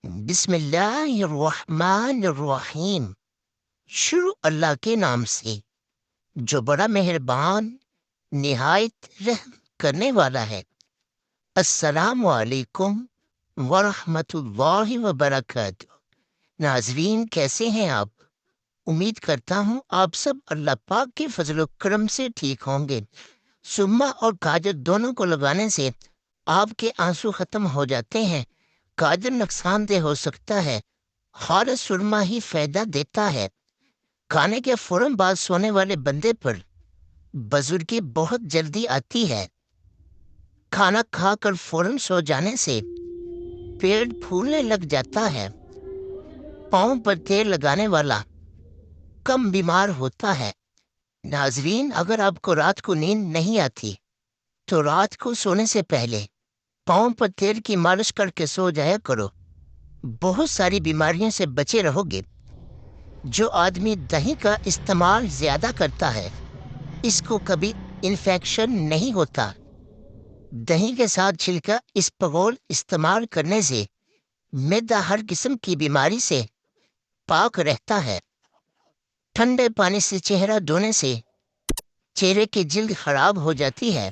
بسم اللہ الرحمن الرحیم۔ شروع اللہ کے نام سے جو بڑا مہربان نہایت رحم کرنے والا ہے۔ السلام علیکم ورحمۃ اللہ وبرکاتہ۔ ناظرین، کیسے ہیں آپ؟ امید کرتا ہوں آپ سب اللہ پاک کے فضل و کرم سے ٹھیک ہوں گے۔ سرما اور کاجر دونوں کو لگانے سے آپ کے آنسو ختم ہو جاتے ہیں۔ کاجر نقصان دہ ہو سکتا ہے، خالص سرما ہی فائدہ دیتا ہے۔ کھانے کے فوراً بعد سونے والے بندے پر بزرگی بہت جلدی آتی ہے۔ کھانا کھا کر فوراً سو جانے سے پیٹ پھولنے لگ جاتا ہے۔ پاؤں پر تیل لگانے والا کم بیمار ہوتا ہے۔ ناظرین، اگر آپ کو رات کو نیند نہیں آتی تو رات کو سونے سے پہلے پاؤں پر تیل کی مالش کر کے سو جایا کرو۔ بہت ساری بیماریوں سے بچے رہو گے۔ جو آدمی دہی کا استعمال زیادہ کرتا ہے اس کو کبھی انفیکشن نہیں ہوتا۔ دہی کے ساتھ چھلکا اسپغول استعمال کرنے سے معدہ ہر قسم کی بیماری سے پاک رہتا ہے۔ ٹھنڈے پانی سے چہرہ دھونے سے چہرے کی جلد خراب ہو جاتی ہے۔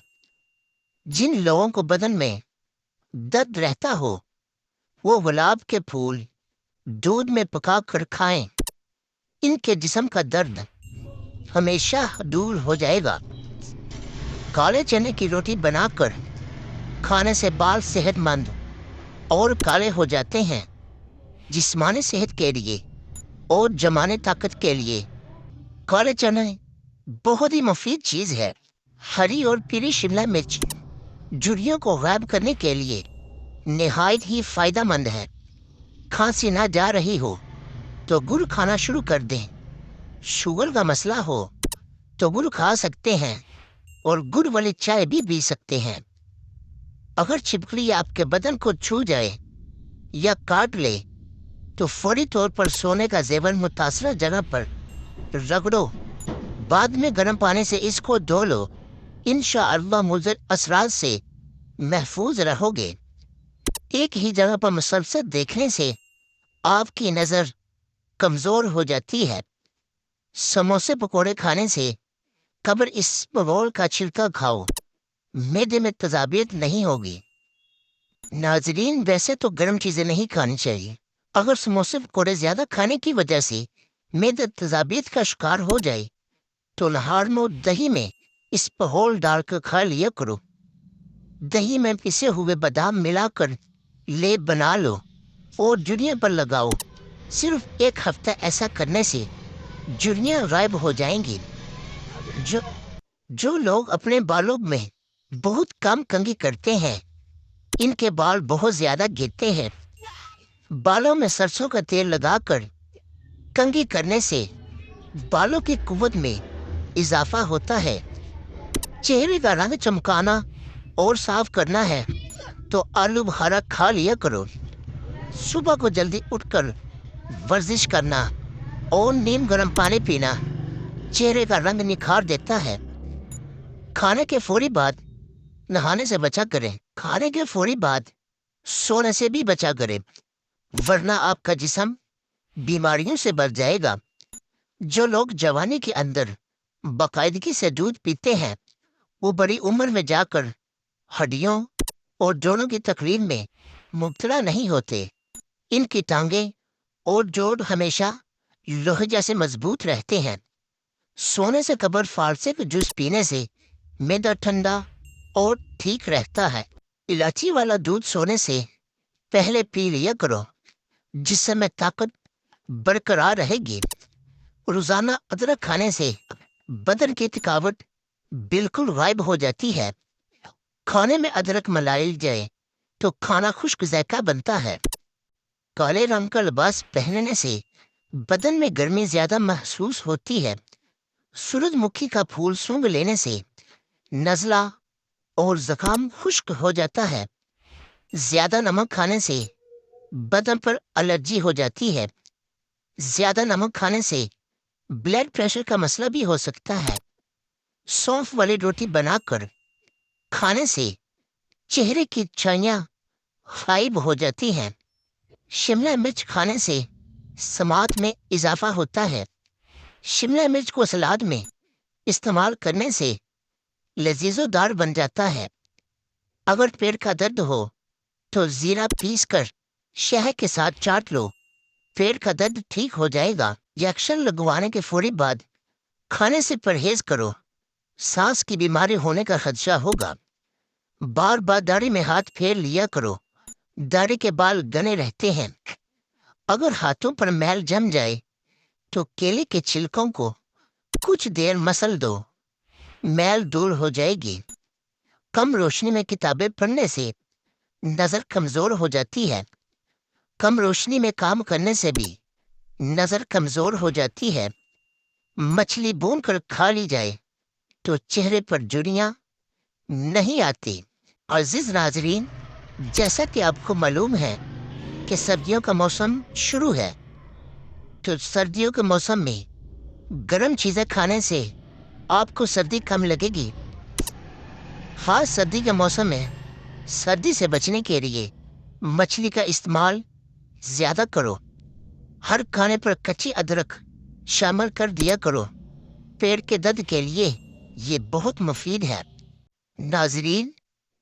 جن لوگوں کو بدن میں درد رہتا ہو وہ گلاب کے پھول دودھ میں پکا کر کھائیں۔ ان کے جسم کا درد ہمیشہ دور ہو جائے گا۔ کالے چنے کی روٹی بنا کر کھانے سے بال صحت مند اور کالے ہو جاتے ہیں۔ جسمانی صحت کے لیے اور جمانی طاقت کے لیے کالے چنے بہت ہی مفید چیز ہے۔ ہری اور پیلی شملہ مرچ جھریوں کو غائب کرنے کے لیے نہایت ہی فائدہ مند ہے۔ کھانسی نہ جا رہی ہو تو گڑ کھانا شروع کر دیں۔ شوگر کا مسئلہ ہو تو گڑ کھا سکتے ہیں اور گڑ والی چائے بھی پی سکتے ہیں۔ اگر چھپکلی آپ کے بدن کو چھو جائے یا کاٹ لے تو فوری طور پر سونے کا زیور متاثرہ جگہ پر رگڑو۔ بعد میں گرم پانی سے اس کو دھو لو۔ انشاءاللہ مضر اثرات سے محفوظ رہو گے۔ ایک ہی جگہ پر مسلسل دیکھنے سے آپ کی نظر کمزور ہو جاتی ہے۔ سموسے پکوڑے کھانے سے قبل اسپغول کا چھلکا کھاؤ، معدے میں تذابیت نہیں ہوگی۔ ناظرین، ویسے تو گرم چیزیں نہیں کھانی چاہیے۔ اگر سموسے پکوڑے زیادہ کھانے کی وجہ سے معدہ تذابیت کا شکار ہو جائے تو نہار میں دہی میں اسپغول ڈال کر کھا لیا کرو۔ دہی میں پسے ہوئے بادام ملا کر لیپ بنا لو اور جھریوں پر لگاؤ۔ صرف ایک ہفتہ ایسا کرنے سے جھریاں غائب ہو جائیں گی۔ جو لوگ اپنے بالوں میں بہت کم کنگھی کرتے ہیں ان کے بال بہت زیادہ گرتے ہیں۔ بالوں میں سرسوں کا تیل لگا کر کنگھی کرنے سے بالوں کی قوت میں اضافہ ہوتا ہے۔ چہرے کا رنگ چمکانا اور صاف کرنا ہے تو آلو بخارا کھا لیا کرو۔ صبح کو جلدی اٹھ کر ورزش کرنا اور نیم گرم پانی پینا چہرے کا رنگ نکھار دیتا ہے۔ کھانے کے فوری بعد نہانے سے بچا کریں۔ کھانے کے فوری بعد سونے سے بھی بچا کریں، ورنہ آپ کا جسم بیماریوں سے بچ جائے گا۔ جو لوگ جوانی کے اندر باقاعدگی سے دودھ پیتے ہیں وہ بڑی عمر میں جا کر ہڈیوں اور جوڑوں کی تکلیف میں مبتلا نہیں ہوتے۔ ان کی ٹانگیں اور جوڑ ہمیشہ لوہے جیسے مضبوط رہتے ہیں۔ سونے سے قبل فالسے کا جوس پینے سے معدہ ٹھنڈا اور ٹھیک رہتا ہے۔ الائچی والا دودھ سونے سے پہلے پی لیا کرو، جس سے میں طاقت برقرار رہے گی۔ روزانہ ادرک کھانے سے بدن کی تھکاوٹ بالکل غائب ہو جاتی ہے۔ کھانے میں ادرک ملائی جائے تو کھانا خشک ذائقہ بنتا ہے۔ کالے رنگ کا لباس پہننے سے بدن میں گرمی زیادہ محسوس ہوتی ہے۔ سورج مکھی کا پھول سونگھ لینے سے نزلہ اور زکام خشک ہو جاتا ہے۔ زیادہ نمک کھانے سے بدن پر الرجی ہو جاتی ہے۔ زیادہ نمک کھانے سے بلڈ پریشر کا مسئلہ بھی ہو سکتا ہے۔ سونف والی روٹی بنا کر کھانے سے چہرے کی چھائیاں غائب ہو جاتی ہیں۔ شملہ مرچ کھانے سے سماعت میں اضافہ ہوتا ہے۔ شملہ مرچ کو سلاد میں استعمال کرنے سے لذیذ و دار بن جاتا ہے۔ اگر پیٹ کا درد ہو تو زیرہ پیس کر شہد کے ساتھ چاٹ لو، پیٹ کا درد ٹھیک ہو جائے گا۔ انجیکشن لگوانے کے فوری بعد کھانے سے پرہیز کرو، سانس کی بیماری ہونے کا خدشہ ہوگا۔ بار بار داڑھی میں ہاتھ پھیر لیا کرو، داڑھی کے بال گنے رہتے ہیں۔ اگر ہاتھوں پر میل جم جائے تو کیلے کے چھلکوں کو کچھ دیر مسل دو، میل دور ہو جائے گی۔ کم روشنی میں کتابیں پڑھنے سے نظر کمزور ہو جاتی ہے۔ کم روشنی میں کام کرنے سے بھی نظر کمزور ہو جاتی ہے۔ مچھلی بھون کر کھا لی جائے تو چہرے پر جھریاں نہیں آتی۔ عزیز ناظرین، جیسا کہ آپ کو معلوم ہے کہ سردیوں کا موسم شروع ہے، تو سردیوں کے موسم میں گرم چیزیں کھانے سے آپ کو سردی کم لگے گی۔ خاص سردی کے موسم میں سردی سے بچنے کے لیے مچھلی کا استعمال زیادہ کرو۔ ہر کھانے پر کچی ادرک شامل کر دیا کرو، پیٹ کے درد کے لیے یہ بہت مفید ہے۔ ناظرین،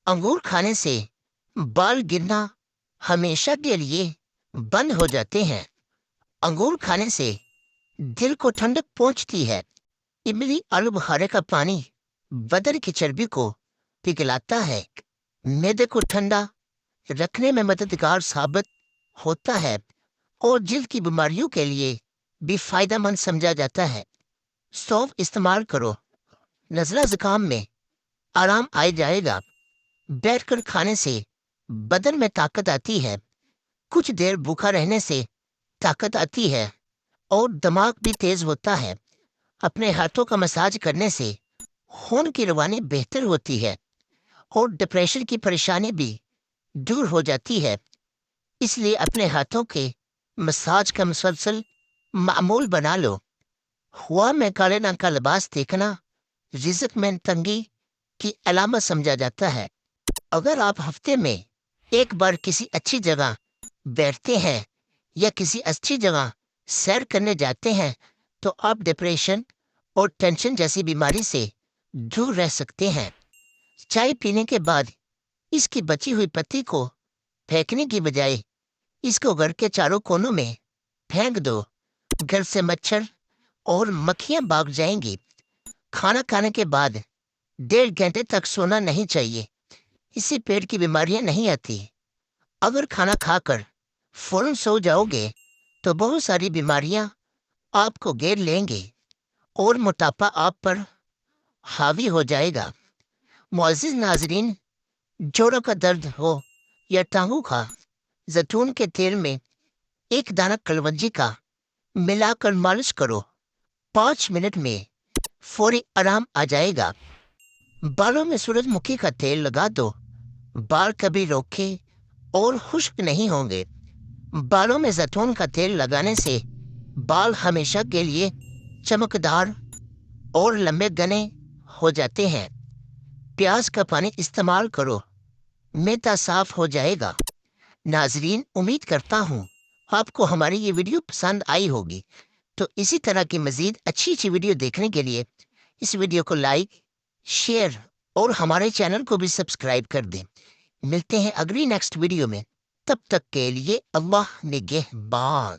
انگور کھانے سے بال گرنا ہمیشہ کے لیے بند ہو جاتے ہیں۔ انگور کھانے سے دل کو ٹھنڈک پہنچتی ہے۔ املی آلو بخارے کا پانی بدن کی چربی کو پگھلاتا ہے، معدے کو ٹھنڈا رکھنے میں مددگار ثابت ہوتا ہے اور جلد کی بیماریوں کے لیے بھی فائدہ مند سمجھا جاتا ہے۔ سونف استعمال کرو، نزلہ زکام میں آرام آ جائے گا۔ بیٹھ کر کھانے سے بدن میں طاقت آتی ہے، کچھ دیر بھوکا رہنے سے طاقت آتی ہے اور دماغ بھی تیز ہوتا ہے۔ اپنے ہاتھوں کا مساج کرنے سے خون کی روانی بہتر ہوتی ہے اور ڈپریشن کی پریشانی بھی دور ہو جاتی ہے۔ اس لیے اپنے ہاتھوں کے مساج کا مسلسل معمول بنا لو۔ ہوا میں کالے رنگ کا لباس دیکھنا رزق میں تنگی کی علامت سمجھا جاتا ہے۔ اگر آپ ہفتے میں ایک بار کسی اچھی جگہ بیٹھتے ہیں یا کسی اچھی جگہ سیر کرنے جاتے ہیں تو آپ ڈپریشن اور ٹینشن جیسی بیماری سے دور رہ سکتے ہیں۔ چائے پینے کے بعد اس کی بچی ہوئی پتی کو پھینکنے کی بجائے اس کو گھر کے چاروں کونوں میں پھینک دو، گھر سے مچھر اور مکھیاں بھاگ جائیں گی۔ کھانا کھانے کے بعد 1.5 گھنٹے تک سونا نہیں چاہیے، اس سے پیٹ کی بیماریاں نہیں آتی۔ اگر کھانا کھا کر فوراً سو جاؤ گے تو بہت ساری بیماریاں آپ کو گھیر لیں گے اور موٹاپا آپ پر حاوی ہو جائے گا۔ معزز ناظرین، جوڑوں کا درد ہو یا ٹانگوں کا، زیتون کے تیل میں 1 دانہ کلونجی کا ملا کر مالش کرو، 5 منٹ میں فوری آرام آ جائے گا۔ بالوں میں سورج مکھی کا تیل لگا دو، بال کبھی روکھے اور خشک نہیں ہوں گے۔ بالوں میں زیتون کا تیل لگانے سے بال ہمیشہ کے لیے چمکدار اور لمبے گھنے ہو جاتے ہیں۔ پیاز کا پانی استعمال کرو، معدہ صاف ہو جائے گا۔ ناظرین، امید کرتا ہوں آپ کو ہماری یہ ویڈیو پسند آئی ہوگی، تو اسی طرح کی مزید اچھی ویڈیو دیکھنے کے لیے اس ویڈیو کو لائک، شیئر اور ہمارے چینل کو بھی سبسکرائب کر دیں۔ ملتے ہیں اگلی نیکسٹ ویڈیو میں، تب تک کے لیے اللہ نگہبان۔